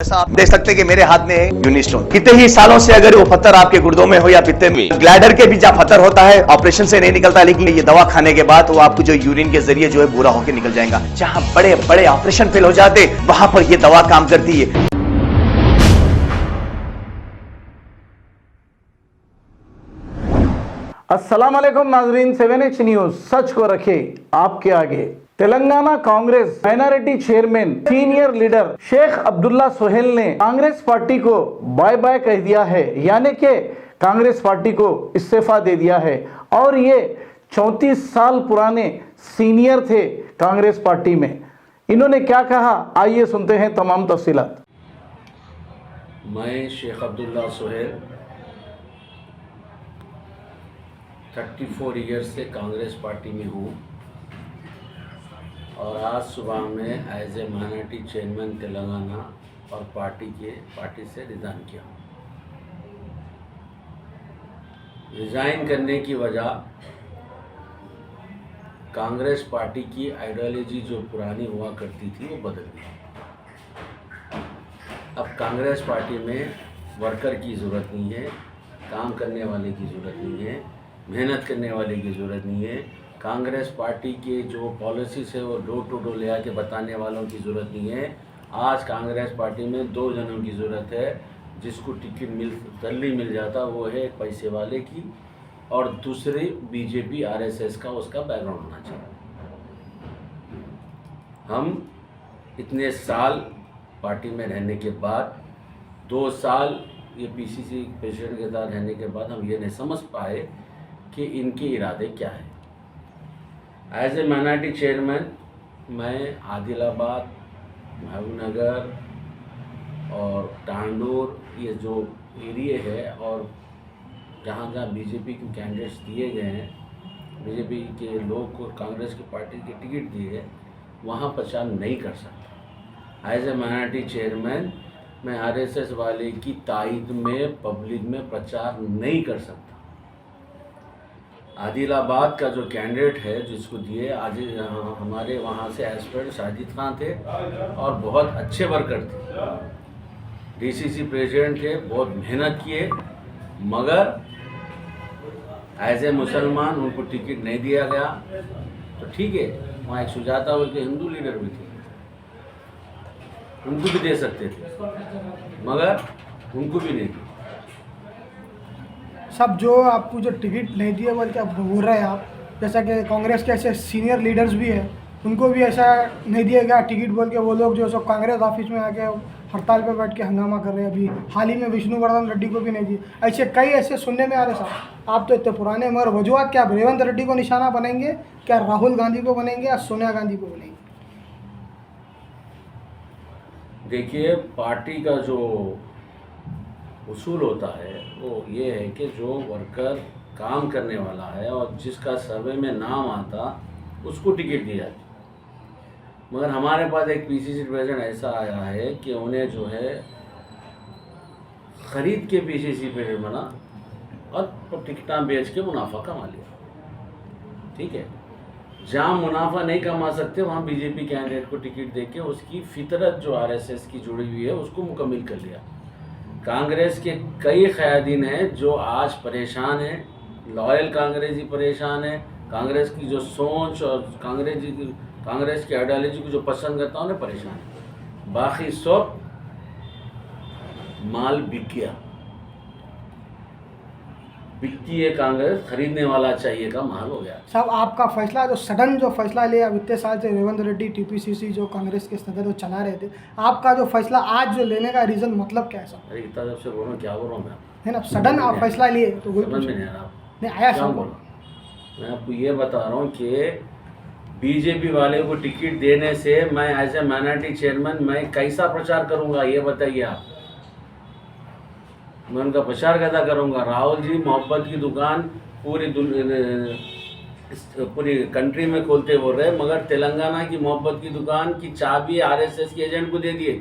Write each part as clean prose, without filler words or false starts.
जैसा आप देख सकते हैं कि मेरे हाथ में है यूनिस्टोन। कितने ही सालों से अगर वो पत्थर आपके गुर्दों में हो या पित्ते में, ग्लैडर के भी जहाँ पत्थर होता है ऑपरेशन से नहीं निकलता, लेकिन ये दवा खाने के बाद वो आपको जो यूरिन के जरिए जो है पूरा होकर निकल जाएगा। जहाँ बड़े बड़े ऑपरेशन फेल हो जाते वहां पर ये दवा काम करती है। अस्सलाम वालेकुम नाजरीन, 7H न्यूज सच को रखे आपके आगे। Telangana Congress minority chairman senior leader Shaikh Abdullah Sohail ने कांग्रेस पार्टी को बाय बाय कह दिया है, यानी कि कांग्रेस पार्टी को इस्तीफा दे दिया है। और ये 34 साल पुराने सीनियर थे कांग्रेस पार्टी में। इन्होंने क्या कहा, आइए सुनते हैं तमाम तफसीलात। मैं शेख अब्दुल्ला सोहेल 34 ईयर्स से कांग्रेस पार्टी में हूँ और आज सुबह में as a minority chairman Telangana और पार्टी से रिज़ाइन किया। रिज़ाइन करने की वजह कांग्रेस पार्टी की आइडियोलॉजी जो पुरानी हुआ करती थी वो बदल गई। अब कांग्रेस पार्टी में वर्कर की ज़रूरत नहीं है, काम करने वाले की ज़रूरत नहीं है, मेहनत करने वाले की ज़रूरत नहीं है। कांग्रेस पार्टी के जो पॉलिसीज़ है वो डोर टू डोर ले आके बताने वालों की ज़रूरत नहीं है। आज कांग्रेस पार्टी में दो जनों की ज़रूरत है। जिसको टिकट जल्दी मिल जाता वो है एक पैसे वाले की, और दूसरे बीजेपी आरएसएस का उसका बैकग्राउंड होना चाहिए। हम इतने साल पार्टी में रहने के बाद, 2 साल ये पीसीसी प्रेसिडेंट के साथ रहने के बाद हम ये नहीं समझ पाए कि इनके इरादे क्या है। एज ए माइनॉरिटी चेयरमैन मैं आदिलाबाद, महबूबनगर और तांडूर ये जो एरिया है और जहाँ जहाँ बीजेपी के कैंडिडेट्स दिए गए हैं, बीजेपी के लोग को कांग्रेस की पार्टी के टिकट दिए हैं, वहाँ प्रचार नहीं कर सकता। एज ए माइनॉरिटी चेयरमैन मैं आरएसएस वाले की तायद में पब्लिक में प्रचार नहीं कर सकता। आदिलाबाद का जो कैंडिडेट है जिसको दिए, आज हमारे वहाँ से एस्पिरेंट साजिद खान थे और बहुत अच्छे वर्कर थे, डीसीसी प्रेसिडेंट थे, बहुत मेहनत किए, मगर एज ए मुसलमान उनको टिकट नहीं दिया गया। तो ठीक है, वहाँ एक सुजाता बोल के हिंदू लीडर भी थे, उनको भी दे सकते थे, मगर उनको भी नहीं दिया। सब जो आपको जो टिकट नहीं दिए बोल के आप बोल रहे हैं आप, जैसा कि कांग्रेस के ऐसे सीनियर लीडर्स भी हैं, उनको भी ऐसा नहीं दिया गया टिकट बोल के। वो लोग जो सब कांग्रेस ऑफिस में आके हड़ताल पे बैठ के हंगामा कर रहे हैं। अभी हाल ही में विष्णुवर्धन रेड्डी को भी नहीं दिए। ऐसे कई ऐसे सुनने में आ रहे साहब। आप तो इतने पुराने, मगर वजूहत क्या, रेवंत रेड्डी को निशाना बनेंगे क्या, राहुल गांधी को बनेंगे या सोनिया गांधी को बनेंगे? देखिए, पार्टी का जो उसूल होता है वो ये है कि जो वर्कर काम करने वाला है और जिसका सर्वे में नाम आता उसको टिकट दी जाती। मगर हमारे पास एक पीसीसी प्रेसिडेंट ऐसा आया है कि उन्हें जो है ख़रीद के पीसीसी प्रेसिडेंट बना और टिकटा बेच के मुनाफा कमा लिया। ठीक है, जहाँ मुनाफा नहीं कमा सकते वहाँ बीजेपी कैंडिडेट को टिकट देके उसकी फितरत जो आरएसएस की जुड़ी हुई है उसको मुकम्मिल कर लिया। कांग्रेस के कई क़यादीन हैं जो आज परेशान हैं, लॉयल कांग्रेसी परेशान है। कांग्रेस की जो सोच और कांग्रेस की आइडियोलॉजी को जो पसंद करता उन्हें परेशान है। बाकी सब माल बिक गया, बिकती है कांग्रेस, खरीदने वाला चाहिए का माल हो गया। साहब आपका फैसला, जो सडन जो फैसला लिया अब इतने साल से रेवंत रेड्डी टीपीसीसी जो कांग्रेस के सदर वो चला रहे थे, आपका जो फैसला आज जो लेने का रीज़न मतलब क्या है साहब? अरे इतना जब से बोल रहा हूँ, क्या बोल रहा हूँ मैं? है ना, सडन आप फैसला लिए तो वही समझ में नहीं आ रहा। नहीं आया क्या साहब। बोल रहा हूँ? मैं आपको ये बता रहा हूँ कि बीजेपी वाले को टिकट देने से मैं एज ए माइनॉरिटी चेयरमैन मैं कैसा प्रचार करूँगा ये बताइए आप। मैं उनका प्रचार कैसा करूँगा? राहुल जी मोहब्बत की दुकान पूरी कंट्री में खोलते बोल रहे, मगर तेलंगाना की मोहब्बत की दुकान की चाबी आरएसएस के एजेंट को दे दिए।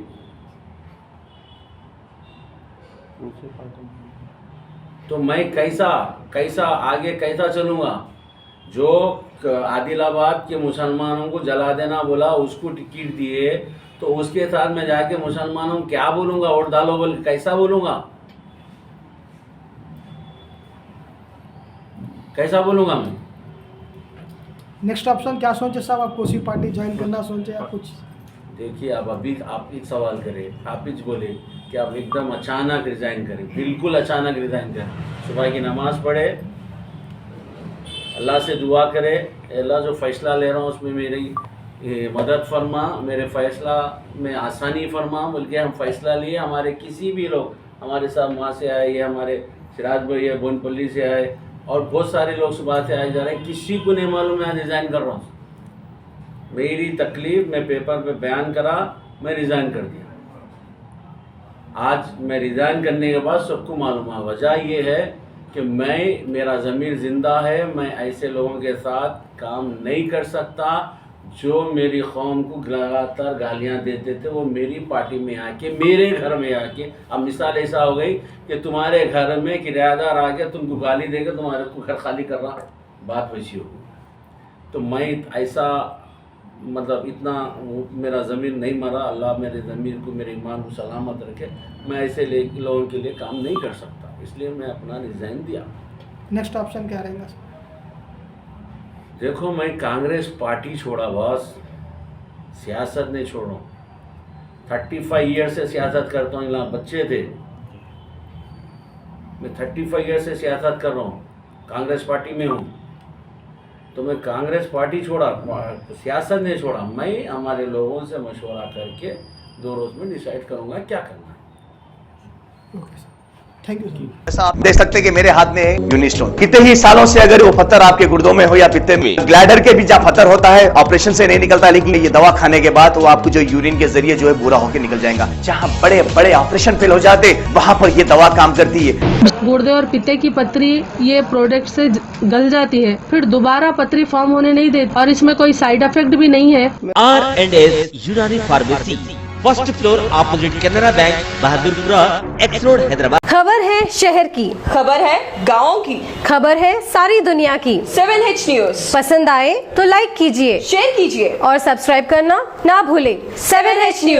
तो मैं कैसा आगे कैसा चलूँगा? जो आदिलाबाद के मुसलमानों को जला देना बोला उसको टिकट दिए, तो उसके साथ मैं जाके मुसलमानों को क्या बोलूँगा, वोट डालो बोल, कैसा बोलूँगा, कैसा बोलूँगा मैं? नेक्स्ट ऑप्शन क्या सोचे साहब, आप कोसी पार्टी ज्वाइन करना सोचे या कुछ? देखिए, अब अभी आप एक सवाल करें, हाफिज बोले कि आप एकदम अचानक रिज़ाइन करें, बिल्कुल अचानक रिज़ाइन करें। सुबह की नमाज़ पढ़े, अल्लाह से दुआ करे, अल्लाह जो फ़ैसला ले रहा हूँ उसमें मेरी मदद फरमा, मेरे फ़ैसला में आसानी फरमा। बल्कि हम फ़ैसला लिए, हमारे किसी भी लोग हमारे साथ वहाँ से आए, ये हमारे सिराज भाई है बोनपल्ली से आए, और बहुत सारे लोग सुबह से आए जा रहे हैं, किसी को नहीं मालूम मैं रिज़ाइन कर रहा हूँ। मेरी तकलीफ़ मैं पेपर पे बयान करा, मैं रिज़ाइन कर दिया। आज मैं रिज़ाइन करने के बाद सबको मालूम है। वजह ये है कि मेरा ज़मीर ज़िंदा है, मैं ऐसे लोगों के साथ काम नहीं कर सकता जो मेरी कौम को लगातार गालियां देते थे। वो मेरी पार्टी में आके, मेरे घर में आके, अब मिसाल ऐसा हो गई कि तुम्हारे घर में किराएदार आके तुमको गाली देगा, तुम्हारे को घर खाली कर रहा, बात वैसी होगी। तो मैं ऐसा मतलब इतना मेरा ज़मीर नहीं मरा, अल्लाह मेरे ज़मीर को, मेरे ईमान को सलामत रखे। मैं ऐसे लोगों के लिए काम नहीं कर सकता, इसलिए मैं अपना रिज़ाइन दिया। नेक्स्ट ऑप्शन क्या रहेगा? देखो, मैं कांग्रेस पार्टी छोड़ा बॉस, सियासत नहीं छोड़ा। 35 ईयर से सियासत करता हूँ, यहाँ बच्चे थे, मैं 35 ईयर से सियासत कर रहा हूँ, कांग्रेस पार्टी में हूँ। तो मैं कांग्रेस पार्टी छोड़ा, सियासत नहीं छोड़ा। मैं हमारे लोगों से मशवरा करके 2 रोज़ में डिसाइड करूँगा क्या करना है। Okay sir, thank you sir. ऐसा आप देख सकते हैं कि मेरे हाथ में यूनिस्टोन, कितने ही सालों से अगर वो पत्थर आपके गुर्दों में हो या पित्ते में, ग्लैडर के भी जहाँ पत्थर होता है, ऑपरेशन से नहीं निकलता, लेकिन ये दवा खाने के बाद वो आपको जो यूरिन के जरिए जो है बुरा होकर निकल जाएगा। जहाँ बड़े बड़े ऑपरेशन फेल हो जाते, वहां पर ये दवा काम करती है। गुर्दे और पित्ते की पथरी ये प्रोडक्ट से गल जाती है, फिर दोबारा पथरी फॉर्म होने नहीं देती, और इसमें कोई साइड इफेक्ट भी नहीं है। R&S यूनानी pharmacy, first floor opposite Canara bank, Bahadurpura, x road, Hyderabad. खबर है शहर की, खबर है गाँव की, खबर है सारी दुनिया की। 7H न्यूज पसंद आए तो लाइक कीजिए, शेयर कीजिए और सब्सक्राइब करना ना भूले। 7H news.